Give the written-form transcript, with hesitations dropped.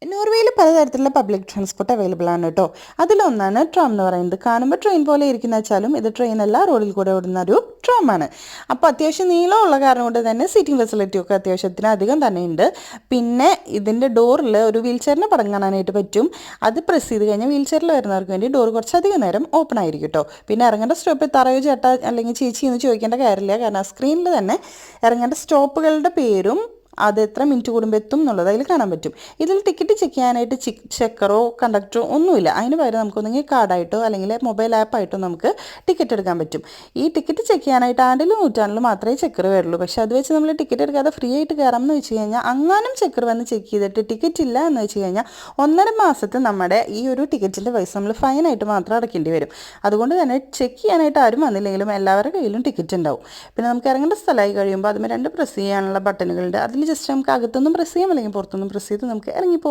നോർവേയിൽ പലതരത്തിലുള്ള public transport available ആണ് കേട്ടോ. അതിലൊന്നാണ് ട്രാം എന്ന് പറയുന്നത്. കാണുമ്പോൾ ട്രെയിൻ പോലെ ഇരിക്കുന്ന വെച്ചാലും ഇത് ട്രെയിൻ അല്ല, റോഡിൽ കൂടെ ഓടുന്ന ഒരു ട്രാമാണ്. അപ്പോൾ അത്യാവശ്യം നീളമുള്ള കാരണം കൊണ്ട് തന്നെ സീറ്റിംഗ് ഫെസിലിറ്റി ഒക്കെ അത്യാവശ്യത്തിന് അധികം തന്നെ ഉണ്ട്. പിന്നെ ഇതിൻ്റെ ഡോറിൽ ഒരു വീൽ ചെയറിനെ പടം കാണാനായിട്ട് പറ്റും. അത് പ്രസ് ചെയ്ത് കഴിഞ്ഞാൽ വീൽ ചെയറിൽ വരുന്നവർക്ക് വേണ്ടി ഡോർ കുറച്ചധികം നേരം ഓപ്പൺ ആയിരിക്കും കേട്ടോ. പിന്നെ ഇറങ്ങേണ്ട സ്റ്റോപ്പിൽ തറയോ ചേട്ടാ അല്ലെങ്കിൽ ചേച്ചി എന്ന് ചോദിക്കേണ്ട കാര്യമില്ല. കാരണം ആ സ്ക്രീനിൽ തന്നെ ഇറങ്ങേണ്ട സ്റ്റോപ്പുകളുടെ പേരും അത് എത്ര മിനിറ്റ് കൂടുമ്പോൾ എത്തും എന്നുള്ളത് അതിൽ കാണാൻ പറ്റും. ഇതിൽ ടിക്കറ്റ് ചെക്ക് ചെയ്യാനായിട്ട് ചെക്കറോ കണ്ടക്ടറോ ഒന്നുമില്ല. അതിന് പകരം നമുക്കൊന്നെങ്കിൽ കാർഡായിട്ടോ അല്ലെങ്കിൽ മൊബൈൽ ആപ്പായിട്ടോ നമുക്ക് ടിക്കറ്റ് എടുക്കാൻ പറ്റും. ഈ ടിക്കറ്റ് ചെക്ക് ചെയ്യാനായിട്ട് ആണ്ടിലും നൂറ്റാണ്ടിലും മാത്രമേ ചെക്കർ വരുള്ളൂ. പക്ഷേ അത് വെച്ച് നമ്മൾ ടിക്കറ്റ് എടുക്കാതെ ഫ്രീ ആയിട്ട് കയറാം എന്ന് വെച്ച് കഴിഞ്ഞാൽ അങ്ങാനും ചെക്കർ വന്ന് ചെക്ക് ചെയ്തിട്ട് ടിക്കറ്റ് ഇല്ല എന്ന് വെച്ച് കഴിഞ്ഞാൽ 1.5 മാസത്തെ നമ്മുടെ ഈ ഒരു ടിക്കറ്റിൻ്റെ പൈസ നമ്മൾ ഫൈനായിട്ട് മാത്രം അടയ്ക്കേണ്ടി വരും. അതുകൊണ്ട് തന്നെ ചെക്ക് ചെയ്യാനായിട്ട് ആരും വന്നില്ലെങ്കിലും എല്ലാവരുടെ കയ്യിലും ടിക്കറ്റ് ഉണ്ടാവും. പിന്നെ നമുക്ക് ഇറങ്ങേണ്ട സ്ഥലമായി കഴിയുമ്പോൾ അതിന് 2 പ്രസ് ചെയ്യാനുള്ള ബട്ടണുകളുണ്ട്. അതിൽ ജസ്റ്റ് നമുക്ക് അകത്തുനിന്നും പ്രസ് ചെയ്യാം അല്ലെങ്കിൽ പുറത്തുനിന്നും പ്രസ് ചെയ്ത് നമുക്ക് ഇറങ്ങിപ്പോകാം.